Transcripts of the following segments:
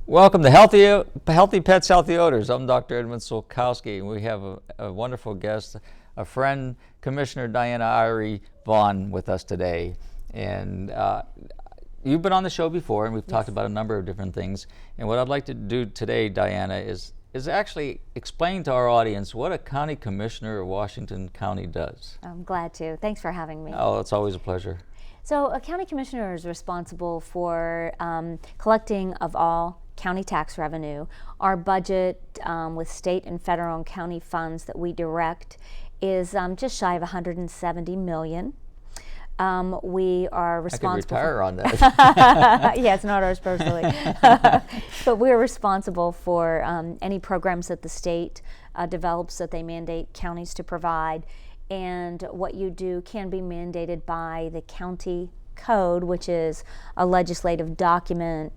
Welcome to Healthy Pets, Healthy Odors. I'm Dr. Edmund Sulkowski, and we have a wonderful guest, a friend, Commissioner Diana Irey Vaughan, with us today. And you've been on the show before, and we've talked about a number of different things. And what I'd like to do today, Diana, is actually explain to our audience what a county commissioner of Washington County does. I'm glad to. Thanks for having me. Oh, it's always a pleasure. So a county commissioner is responsible for collecting of all county tax revenue. Our budget with state and federal and county funds that we direct is just shy of $170 million. We are responsible. I could retire on that. Yeah, it's not ours personally. But we're responsible for any programs that the state develops that they mandate counties to provide. And what you do can be mandated by the county code, which is a legislative document,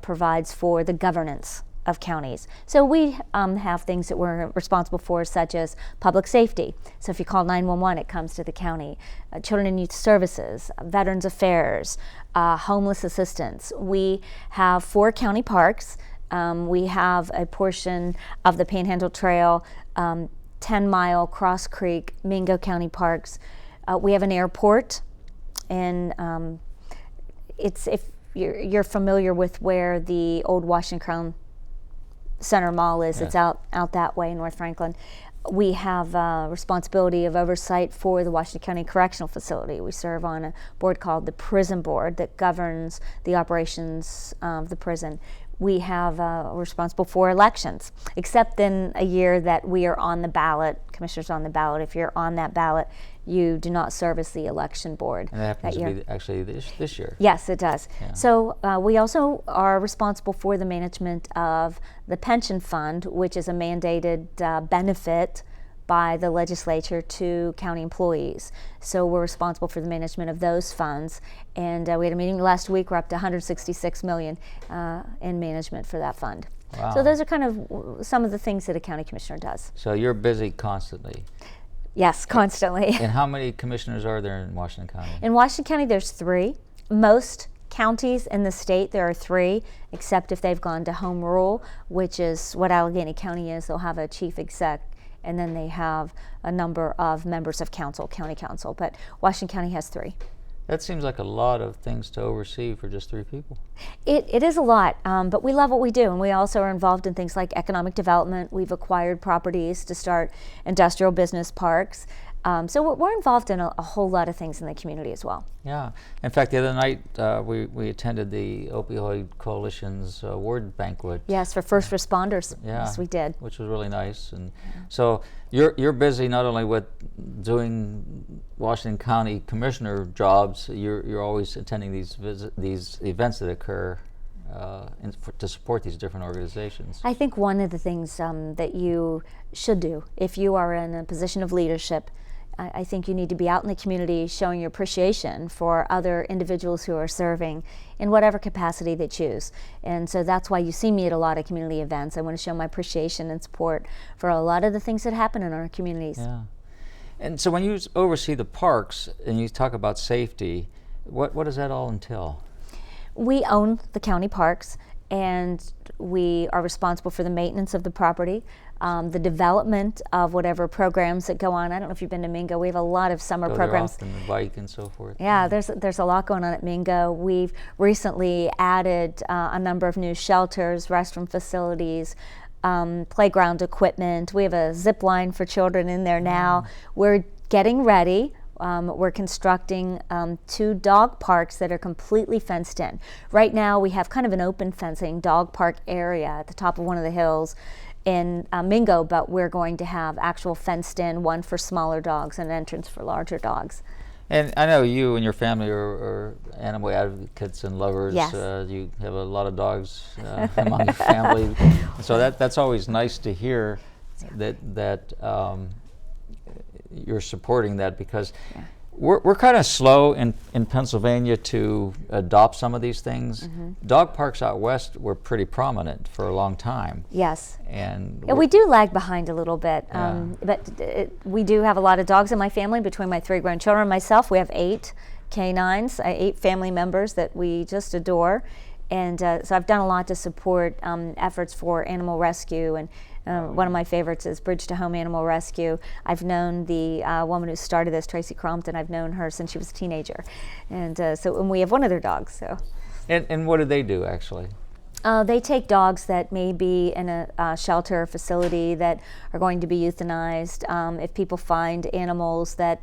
provides for the governance of counties. So we have things that we're responsible for, such as public safety. So if you call 911, it comes to the county. Children and Youth Services, Veterans Affairs, homeless assistance. We have 4 county parks. We have a portion of the Panhandle Trail, 10-mile Cross Creek, Mingo County Parks. We have an airport, and it's, if you're familiar with where the old Washington Crown Center Mall is, it's out that way in North Franklin. We have responsibility of oversight for the Washington County Correctional Facility. We serve on a board called the Prison Board that governs the operations of the prison. We have responsible for elections, except in a year that we are on the ballot, commissioners on the ballot. If you're on that ballot, you do not service the election board. And that happens to be actually this year. Yes, it does. Yeah. So we also are responsible for the management of the pension fund, which is a mandated benefit by the legislature to county employees. So we're responsible for the management of those funds. And we had a meeting last week. We're up to $166 million in management for that fund. Wow. So those are kind of some of the things that a county commissioner does. So you're busy constantly. Yes, constantly. And how many commissioners are there in Washington County? In Washington County, there's 3. Most counties in the state, there are 3, except if they've gone to home rule, which is what Allegheny County is. They'll have a chief exec, and then they have a number of members of council, county council. But Washington County has 3. That seems like a lot of things to oversee for just 3 people. It is a lot, but we love what we do, and we also are involved in things like economic development. We've acquired properties to start industrial business parks. So we're involved in a whole lot of things in the community as well. Yeah. In fact, the other night we attended the Opioid Coalition's award banquet. Yes, for first responders. Yeah, Yes, we did. which was really nice. And so you're busy not only with doing Washington County Commissioner jobs. You're always attending these events that occur to support these different organizations. I think one of the things that you should do if you are in a position of leadership, I think you need to be out in the community showing your appreciation for other individuals who are serving in whatever capacity they choose. And so that's why you see me at a lot of community events. I want to show my appreciation and support for a lot of the things that happen in our communities. Yeah. And so when you oversee the parks and you talk about safety, what does that all entail? We own the county parks, and we are responsible for the maintenance of the property, the development of whatever programs that go on. I don't know if you've been to Mingo. We have a lot of summer programs. Go there often, the bike and so forth. Yeah, there's a lot going on at Mingo. We've recently added a number of new shelters, restroom facilities, playground equipment. We have a zip line for children in there now. We're getting ready. We're constructing 2 dog parks that are completely fenced in. Right now we have kind of an open fencing dog park area at the top of one of the hills in Mingo, but we're going to have actual fenced in, one for smaller dogs and an entrance for larger dogs. And I know you and your family are animal advocates and lovers. Yes. You have a lot of dogs among your family. So that's always nice to hear that you're supporting that, because we're kind of slow in Pennsylvania to adopt some of these things. Mm-hmm. Dog parks out west were pretty prominent for a long time. Yes. And we do lag behind a little bit, Yeah. but we do have a lot of dogs in my family. Between my 3 grown children and myself, we have 8 canines, 8 family members that we just adore. And so I've done a lot to support efforts for animal rescue, and one of my favorites is Bridge to Home Animal Rescue. I've known the woman who started this, Tracy Crompton. I've known her since she was a teenager, and and we have one of their dogs. So, and what do they do actually? They take dogs that may be in a shelter or facility that are going to be euthanized. If people find animals that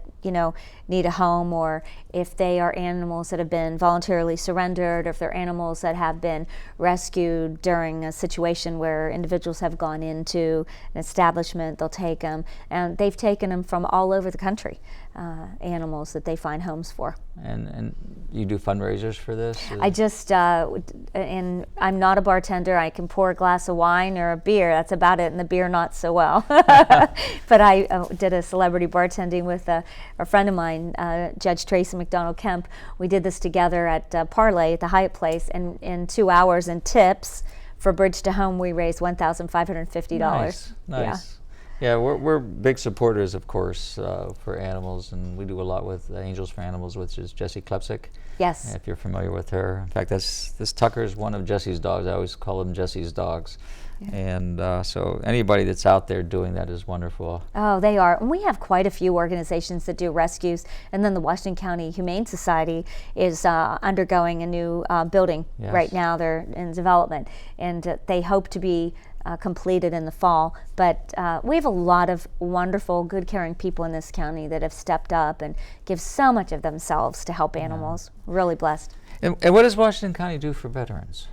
need a home, or if they are animals that have been voluntarily surrendered, or if they're animals that have been rescued during a situation where individuals have gone into an establishment, they'll take them. And they've taken them from all over the country, animals that they find homes for. And you do fundraisers for this? I just, and I'm not a bartender. I can pour a glass of wine or a beer. That's about it, and the beer not so well. But I did a celebrity bartending with a friend of mine, Judge Tracy McDonald Kemp. We did this together at Parlay at the Hyatt Place, and in 2 hours in tips for Bridge to Home, we raised $1,550. Nice. Yeah, we're big supporters, of course, for animals, and we do a lot with Angels for Animals, which is Jessie Klepsik. Yes. If you're familiar with her. In fact, this Tucker is one of Jessie's dogs. I always call them Jessie's dogs. Yeah. And so anybody that's out there doing that is wonderful. Oh, they are. And we have quite a few organizations that do rescues. And then the Washington County Humane Society is undergoing a new building. Yes. Right now. They're in development. And they hope to be completed in the fall. But we have a lot of wonderful, good, caring people in this county that have stepped up and give so much of themselves to help animals. Yeah. Really blessed. And what does Washington County do for veterans?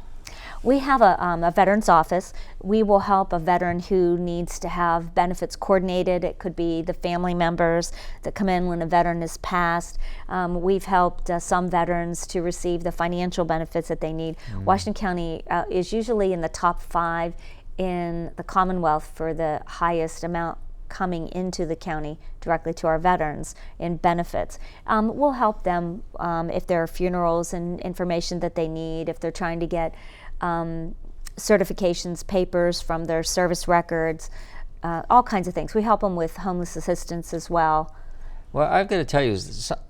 We have a veterans office. We will help a veteran who needs to have benefits coordinated. It could be the family members that come in when a veteran is passed. We've helped some veterans to receive the financial benefits that they need. Washington County is usually in the top 5 in the Commonwealth for the highest amount coming into the county directly to our veterans in benefits. We'll help them if there are funerals and information that they need, if they're trying to get certifications, papers from their service records, all kinds of things. We help them with homeless assistance as well. Well, I've got to tell you,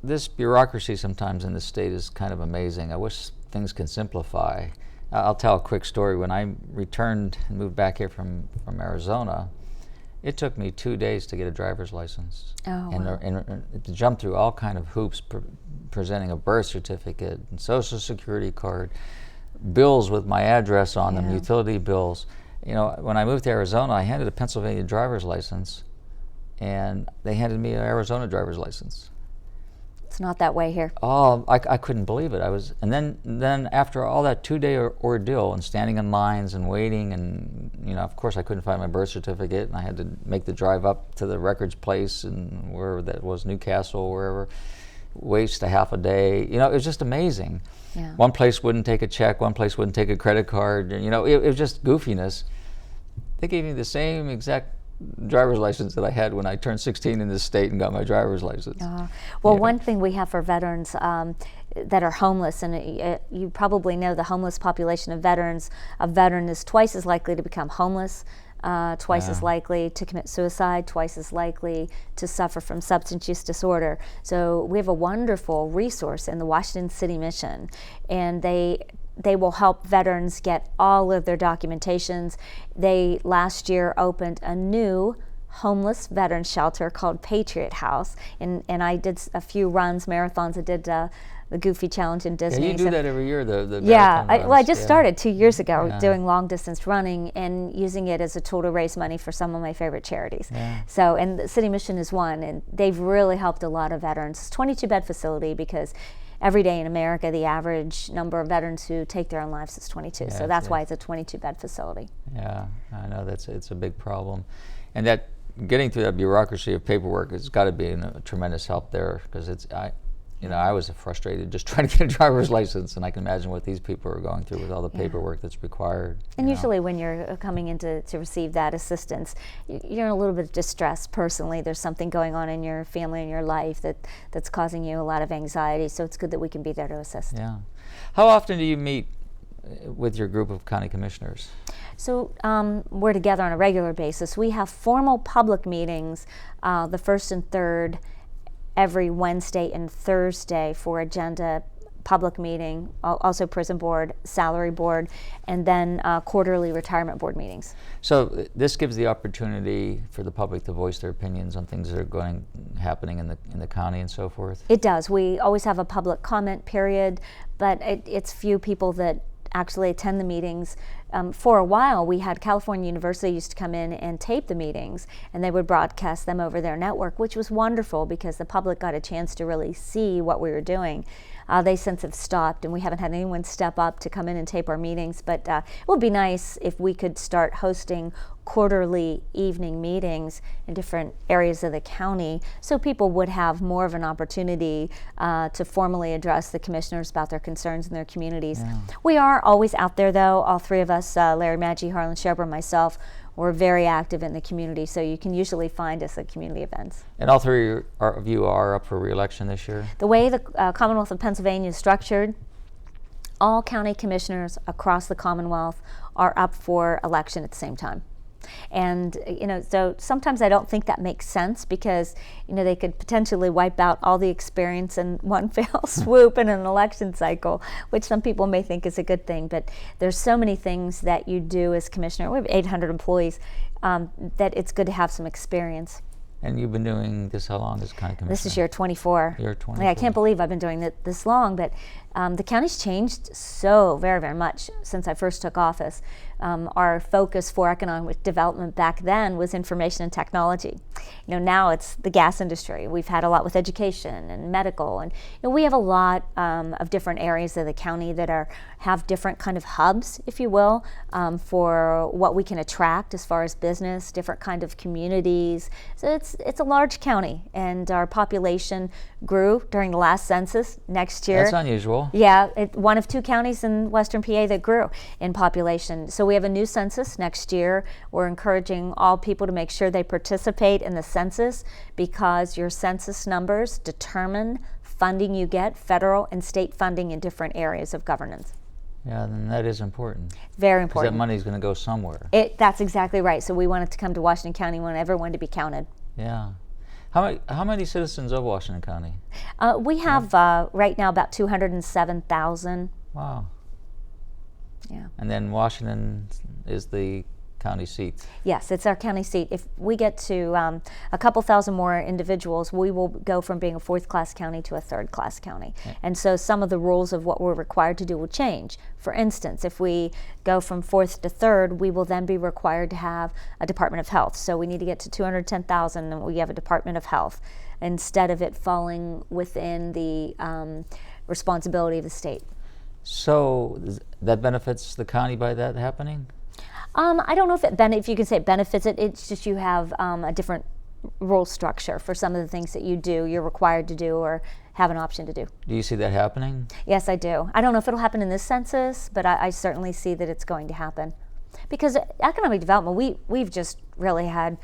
this bureaucracy sometimes in the state is kind of amazing. I wish things can simplify. I'll tell a quick story. When I returned and moved back here from Arizona, it took me 2 days to get a driver's license. Oh, wow. And to jump through all kind of hoops, presenting a birth certificate and social security card, bills with my address on them, utility bills. When I moved to Arizona, I handed a Pennsylvania driver's license, and they handed me an Arizona driver's license. It's not that way here. Oh, I couldn't believe it. And then after all that 2-day ordeal and standing in lines and waiting, and of course I couldn't find my birth certificate, and I had to make the drive up to the records place and wherever that was, Newcastle, wherever, waste a half a day. It was just amazing. Yeah. One place wouldn't take a check, one place wouldn't take a credit card. It was just goofiness. They gave me the same exact driver's license that I had when I turned 16 in this state and got my driver's license. One thing we have for veterans that are homeless, and you probably know the homeless population of veterans, a veteran is twice as likely to become homeless, twice as likely to commit suicide, twice as likely to suffer from substance use disorder. So we have a wonderful resource in the Washington City Mission, and they will help veterans get all of their documentations. They last year opened a new homeless veteran shelter called Patriot House, and I did a few runs, marathons. I did the Goofy Challenge in Disney. Yeah, you do that every year, the yeah. I just started 2 years ago doing long distance running and using it as a tool to raise money for some of my favorite charities. Yeah. So, and the City Mission is one, and they've really helped a lot of veterans. It's a 22-bed facility because every day in America, the average number of veterans who take their own lives is 22. So that's why it's a 22-bed facility. Yeah, I know it's a big problem, and that getting through that bureaucracy of paperwork has got to be a tremendous help there, because I was frustrated just trying to get a driver's license, and I can imagine what these people are going through with all the paperwork that's required. And usually when you're coming in to receive that assistance, you're in a little bit of distress personally. There's something going on in your family and your life that's causing you a lot of anxiety, so it's good that we can be there to assist. Yeah. How often do you meet with your group of county commissioners? So we're together on a regular basis. We have formal public meetings the first and third every Wednesday and Thursday for agenda public meeting, also prison board, salary board, and then quarterly retirement board meetings. So this gives the opportunity for the public to voice their opinions on things that are happening in the county and so forth? It does. We always have a public comment period, but it's few people that actually attend the meetings. For a while, we had California University used to come in and tape the meetings, and they would broadcast them over their network, which was wonderful because the public got a chance to really see what we were doing. They since have stopped, and we haven't had anyone step up to come in and tape our meetings, but it would be nice if we could start hosting quarterly evening meetings in different areas of the county so people would have more of an opportunity to formally address the commissioners about their concerns in their communities. Yeah. We are always out there, though. All three of us, Larry Maggi, Harlan Schober, myself, we're very active in the community, so you can usually find us at community events. And all three of you are up for re-election this year? The way the Commonwealth of Pennsylvania is structured, all county commissioners across the Commonwealth are up for election at the same time. And so sometimes I don't think that makes sense because they could potentially wipe out all the experience in one fell swoop in an election cycle, which some people may think is a good thing. But there's so many things that you do as commissioner. We have 800 employees that it's good to have some experience. And you've been doing this how long as county commissioner? This is year 24. Year 24. Yeah, I can't believe I've been doing it this long, but the county's changed so very, very much since I first took office. Our focus for economic development back then was information and technology. Now it's the gas industry. We've had a lot with education and medical, and we have a lot of different areas of the county that have different kind of hubs, if you will, for what we can attract as far as business, different kind of communities. So it's a large county, and our population grew during the last census. Next year, that's unusual. Yeah, one of two counties in Western PA that grew in population. So we have a new census next year. We're encouraging all people to make sure they participate in the census because your census numbers determine funding you get, federal and state funding in different areas of governance. Yeah, and that is important. Very Because important. that money is going to go somewhere. That's exactly right. So we want it to come to Washington County. We want everyone to be counted. Yeah. How many citizens of Washington County? We have right now about 207,000. Wow. Yeah. And then Washington is the county seat. Yes, it's our county seat. If we get to a couple thousand more individuals, we will go from being a fourth-class county to a third-class county. Okay. And so some of the rules of what we're required to do will change. For instance, if we go from fourth to third, we will then be required to have a Department of Health. So we need to get to 210,000 and we have a Department of Health instead of it falling within the responsibility of the state. So that benefits the county by that happening? I don't know if you can say it benefits it. It's just you have a different rule structure for some of the things that you're required to do or have an option to do. Do you see that happening? Yes, I do. I don't know if it'll happen in this census, but I certainly see that it's going to happen. Because economic development, we've just really had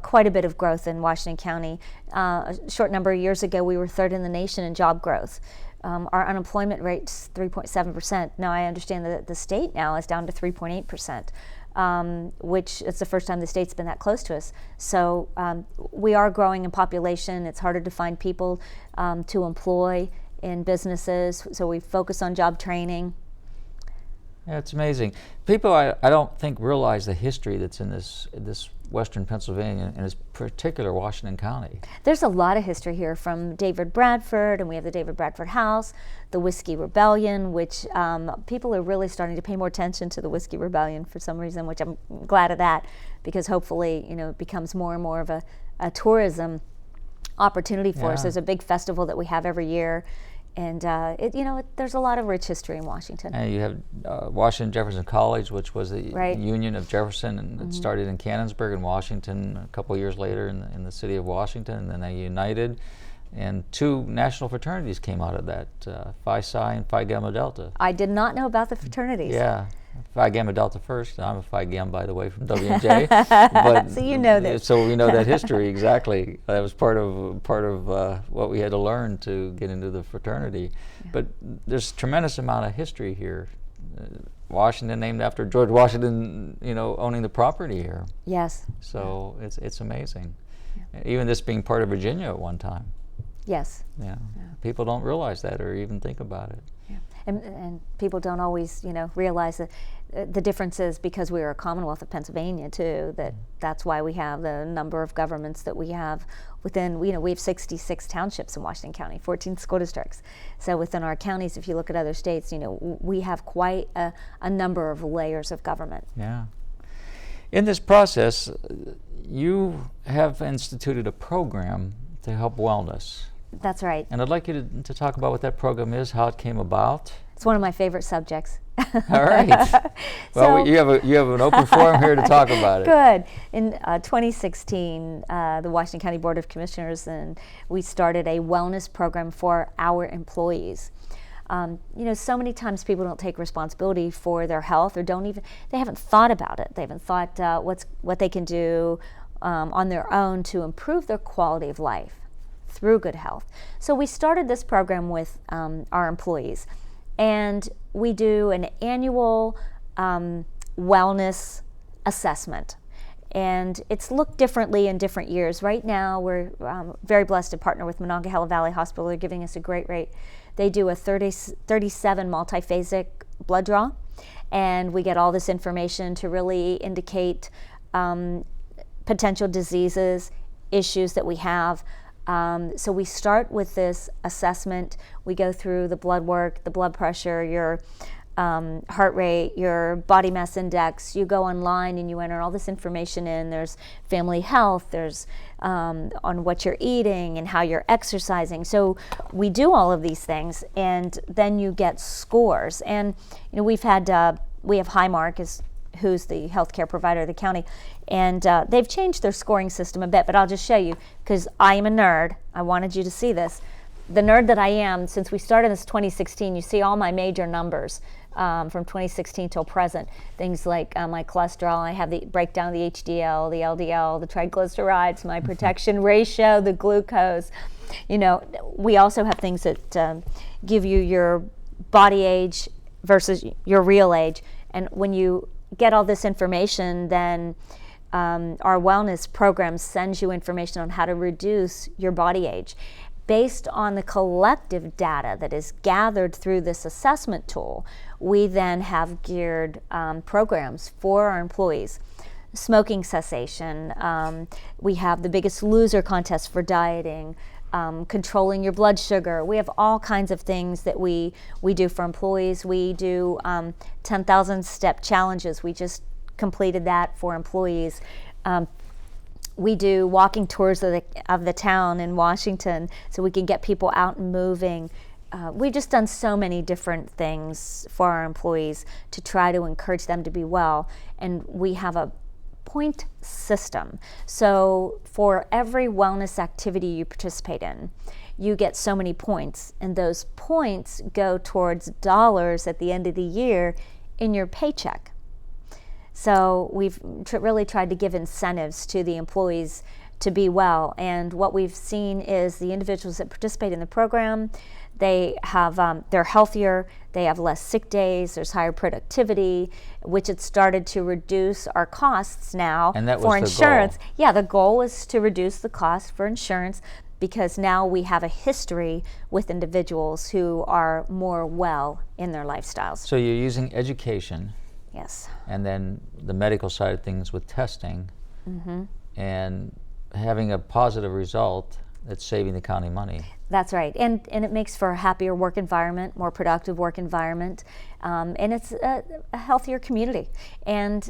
quite a bit of growth in Washington County. A short number of years ago, we were third in the nation in job growth. Our unemployment rate's 3.7%. Now I understand that the state now is down to 3.8%, which is the first time the state's been that close to us. So we are growing in population. It's harder to find people to employ in businesses, so we focus on job training. Yeah, it's amazing. People, I don't think realize the history that's in this Western Pennsylvania, and in particular Washington County. There's a lot of history here from David Bradford, and we have the David Bradford House, the Whiskey Rebellion, which people are really starting to pay more attention to the Whiskey Rebellion for some reason, which I'm glad of that, because hopefully it becomes more and more of a tourism opportunity for us. There's a big festival that we have every year. And there's a lot of rich history in Washington. And you have Washington Jefferson College, which was the Union of Jefferson, and it started in Canonsburg in Washington a couple years later in the city of Washington, and then they united. And two national fraternities came out of that, Phi Psi and Phi Gamma Delta. I did not know about the fraternities. Yeah. Phi Gamma Delta first. I'm a Phi Gamma, by the way, from W&J. But so you know that. So we know that history exactly. That was part of what we had to learn to get into the fraternity. Yeah. But there's a tremendous amount of history here. Washington, named after George Washington, owning the property here. Yes. So it's amazing. Yeah. Even this being part of Virginia at one time. Yes. Yeah. People don't realize that or even think about it. Yeah. And people don't always, realize that the difference is because we are a Commonwealth of Pennsylvania too, that's why we have the number of governments that we have within, we have 66 townships in Washington County, 14 school districts. So within our counties, if you look at other states, we have quite a number of layers of government. Yeah. In this process, you have instituted a program to help wellness. That's right. And I'd like you to talk about what that program is, how it came about. It's one of my favorite subjects. All right. Well, you have an open forum here to talk about it. Good. In 2016, the Washington County Board of Commissioners and we started a wellness program for our employees. So many times people don't take responsibility for their health or they haven't thought about it. They haven't thought what they can do on their own to improve their quality of life through good health. So we started this program with our employees, and we do an annual wellness assessment. And it's looked differently in different years. Right now, we're very blessed to partner with Monongahela Valley Hospital. They're giving us a great rate. They do a 37 multiphasic blood draw, and we get all this information to really indicate potential diseases, issues that we have. So we start with this assessment. We go through the blood work, the blood pressure, your heart rate, your body mass index. You go online and you enter all this information in. There's family health, there's on what you're eating and how you're exercising. So we do all of these things, and then you get scores. And we have Highmark who's the healthcare provider of the county, and they've changed their scoring system a bit, but I'll just show you because I am a nerd. I wanted you to see this. The nerd that I am, since we started this 2016, you see all my major numbers from 2016 till present. Things like my cholesterol, I have the breakdown of the HDL, the LDL, the triglycerides, my protection ratio, the glucose. We also have things that give you your body age versus your real age. And when you get all this information, then our wellness program sends you information on how to reduce your body age. Based on the collective data that is gathered through this assessment tool, we then have geared programs for our employees. Smoking cessation, we have the Biggest Loser contest for dieting, controlling your blood sugar. We have all kinds of things that we do for employees. We do 10,000 step challenges. We just completed that for employees. We do walking tours of the town in Washington so we can get people out and moving. We've just done so many different things for our employees to try to encourage them to be well. And we have a point system. So for every wellness activity you participate in, you get so many points, and those points go towards dollars at the end of the year in your paycheck. So we've really tried to give incentives to the employees to be well, and what we've seen is the individuals that participate in the program, they're healthier, they have less sick days, there's higher productivity, which had started to reduce our costs now for insurance. Yeah, the goal is to reduce the cost for insurance because now we have a history with individuals who are more well in their lifestyles. So you're using education. Yes. And then the medical side of things with testing, and having a positive result that's saving the county money. That's right, and it makes for a happier work environment, more productive work environment, and it's a healthier community. And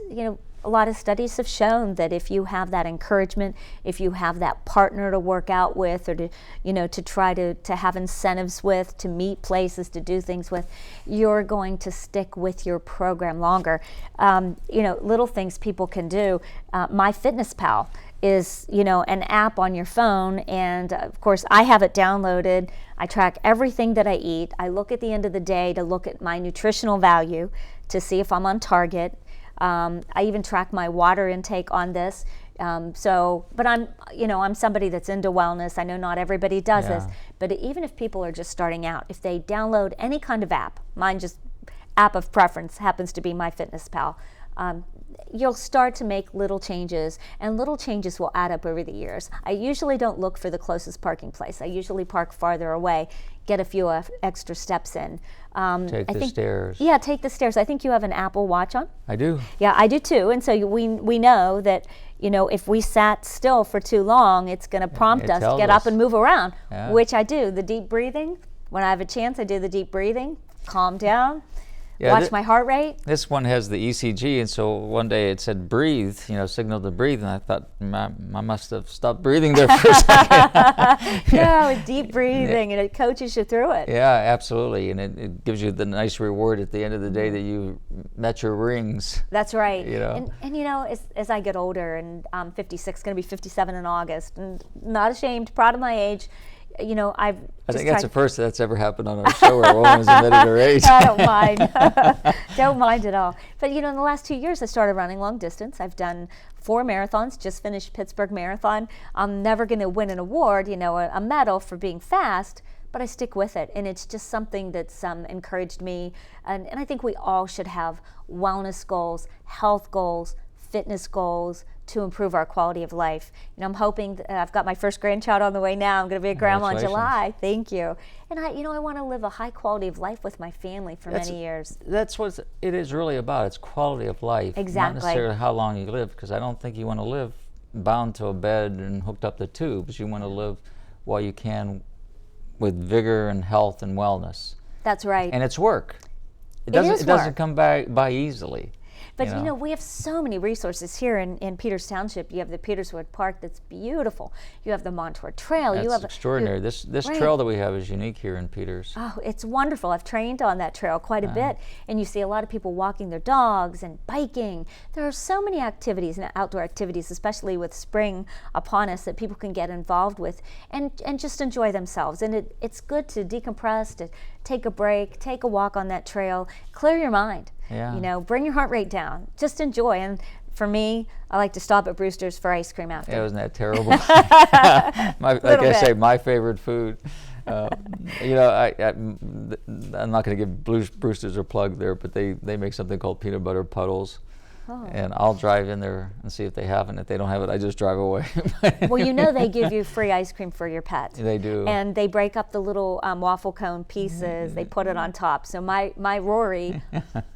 a lot of studies have shown that if you have that encouragement, if you have that partner to work out with, or to try to have incentives with, to meet places, to do things with, you're going to stick with your program longer. Little things people can do. MyFitnessPal is an app on your phone, and of course I have it downloaded. I track everything that I eat. I look at the end of the day to look at my nutritional value to see if I'm on target. I even track my water intake on this. But I'm somebody that's into wellness. I know not everybody does this, but even if people are just starting out, if they download any kind of app, mine just app of preference happens to be MyFitnessPal. you'll start to make little changes, and little changes will add up over the years. I usually don't look for the closest parking place. I usually park farther away, get a few extra steps in. Take the stairs. Yeah, take the stairs. I think you have an Apple Watch on. I do. Yeah, I do too. And so we know that, if we sat still for too long, it's going to prompt us to get up and move around, which I do. The deep breathing, when I have a chance, I do the deep breathing, calm down. Watch my heart rate. This one has the ECG, and so one day it said breathe, signal to breathe, and I thought I must have stopped breathing there for a second. No, deep breathing, and it coaches you through it. Yeah, absolutely, and it gives you the nice reward at the end of the day that you met your rings. That's right. And as I get older, and I'm 56, going to be 57 in August, and not ashamed, proud of my age. I think that's the first that's ever happened on our show where a woman has admitted her age. I don't mind. Don't mind at all. But in the last 2 years, I started running long distance. I've done 4 marathons, just finished Pittsburgh Marathon. I'm never going to win an award, a medal for being fast, but I stick with it. And it's just something that's encouraged me. And I think we all should have wellness goals, health goals, fitness goals, to improve our quality of life. I'm hoping that I've got my first grandchild on the way now. I'm going to be a grandma in July. Thank you. And I want to live a high quality of life with my family for many years. That's what it is really about. It's quality of life. Exactly. Not necessarily how long you live, because I don't think you want to live bound to a bed and hooked up to tubes. You want to live while you can with vigor and health and wellness. That's right. And it's work. It doesn't come by easily. But we have so many resources here in Peters Township. You have the Peterswood Park that's beautiful. You have the Montour Trail. That's extraordinary. This trail that we have is unique here in Peters. Oh, it's wonderful. I've trained on that trail quite a bit, and you see a lot of people walking their dogs and biking. There are so many activities and outdoor activities, especially with spring upon us, that people can get involved with and just enjoy themselves. And it's good to decompress, to take a break, take a walk on that trail, clear your mind. Yeah. Bring your heart rate down. Just enjoy. And for me, I like to stop at Brewster's for ice cream after. Yeah, wasn't that terrible? Like I say, my favorite food. I'm not going to give Brewster's a plug there, but they make something called peanut butter puddles. Oh. And I'll drive in there and see if they have it. If they don't have it, I just drive away. Well, they give you free ice cream for your pet. They do. And they break up the little waffle cone pieces. They put it on top. So my Rory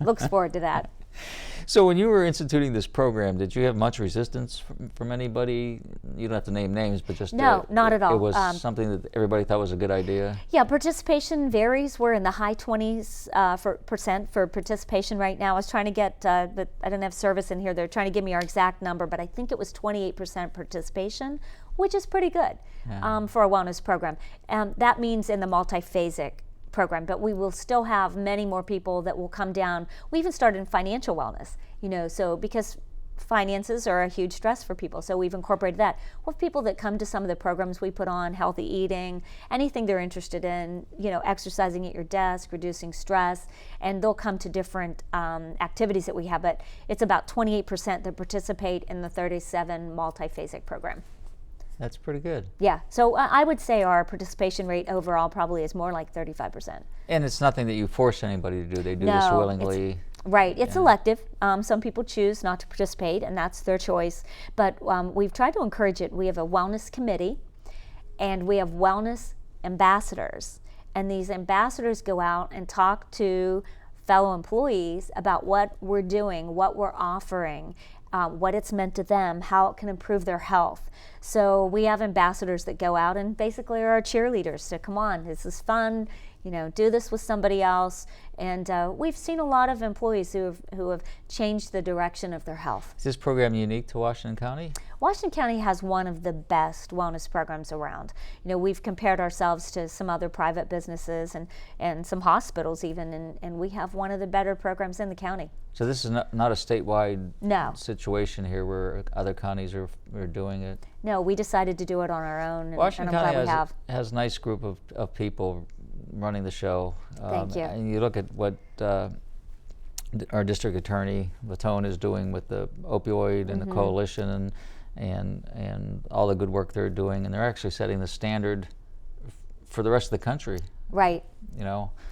looks forward to that. So when you were instituting this program, did you have much resistance from anybody? You don't have to name names, but just no, not at all. It was something that everybody thought was a good idea? Yeah, participation varies. We're in the high 20s percent for participation right now. I was trying to get, but I didn't have service in here. They're trying to give me our exact number, but I think it was 28% participation, which is pretty good for a wellness program. That means in the multiphasic program, but we will still have many more people that will come down. We even started in financial wellness, so because finances are a huge stress for people, so we've incorporated that. We'll have people that come to some of the programs we put on, healthy eating, anything they're interested in, exercising at your desk, reducing stress, and they'll come to different activities that we have, but it's about 28% that participate in the 37 multiphasic program. That's pretty good. Yeah, so I would say our participation rate overall probably is more like 35%. And it's nothing that you force anybody to do. They do this willingly. It's elective. Some people choose not to participate, and that's their choice. But we've tried to encourage it. We have a wellness committee, and we have wellness ambassadors. And these ambassadors go out and talk to fellow employees about what we're doing, what we're offering, what it's meant to them, how it can improve their health. So we have ambassadors that go out and basically are our cheerleaders to come on, this is fun, do this with somebody else. And we've seen a lot of employees who have changed the direction of their health. Is this program unique to Washington County? Washington County has one of the best wellness programs around. We've compared ourselves to some other private businesses and some hospitals even, and we have one of the better programs in the county. So this is not a statewide situation here where other counties are doing it? No, we decided to do it on our own, Washington and I'm glad County we have. has a nice group of people running the show. Thank you. And you look at what our district attorney, Latone, is doing with the opioid and the coalition and all the good work they're doing, and they're actually setting the standard for the rest of the country. Right.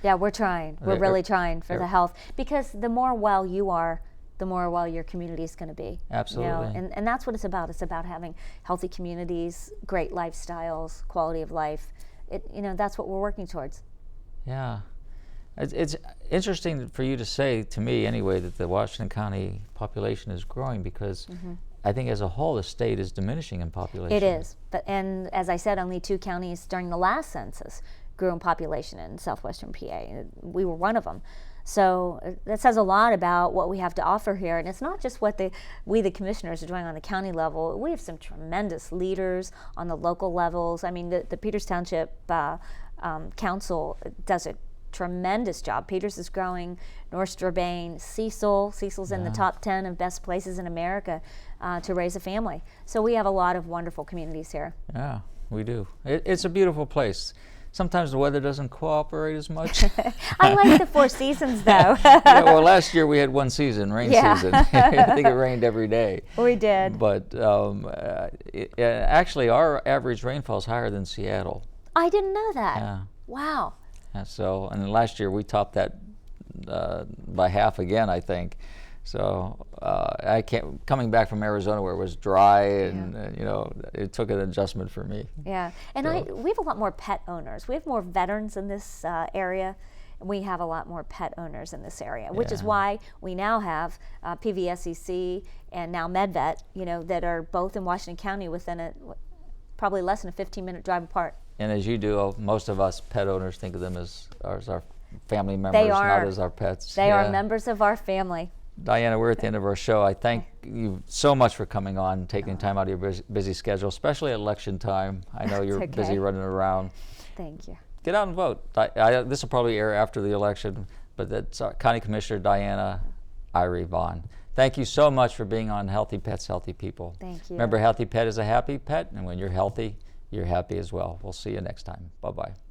Yeah, we're trying. We're really trying for the health, because the more well you are, the more well your community is going to be. Absolutely. And that's what it's about. It's about having healthy communities, great lifestyles, quality of life. That's what we're working towards. Yeah. It's interesting for you to say, to me anyway, that the Washington County population is growing, because I think as a whole the state is diminishing in population. It is. And as I said, only 2 counties during the last census grew in population in southwestern PA. We were one of them. So that says a lot about what we have to offer here. And it's not just what we the commissioners are doing on the county level. We have some tremendous leaders on the local levels. I mean, the Peters Township Council does a tremendous job. Peters is growing, North Strabane, Cecil's in the top 10 of best places in America to raise a family. So we have a lot of wonderful communities here. Yeah, we do. It's a beautiful place. Sometimes the weather doesn't cooperate as much. I like the 4 seasons, though. Yeah, well, last year we had one season, rain season. I think it rained every day. We did. But actually, our average rainfall is higher than Seattle. I didn't know that. Yeah. Wow. And last year we topped that by half again, I think. So coming back from Arizona where it was dry, and it took an adjustment for me. Yeah, and we have a lot more pet owners. We have more veterans in this area. We have a lot more pet owners in this area, which is why we now have PVSEC and now MedVet, that are both in Washington County within probably less than a 15-minute drive apart. And as you do, most of us pet owners think of them as our family members, not as our pets. They are members of our family. Diana, we're at the end of our show. I thank you so much for coming on, taking time out of your busy schedule, especially at election time. I know you're busy running around. Thank you. Get out and vote. This will probably air after the election, but that's County Commissioner Diana Irey Vaughan. Thank you so much for being on Healthy Pets, Healthy People. Thank you. Remember, healthy pet is a happy pet, and when you're healthy, you're happy as well. We'll see you next time. Bye-bye.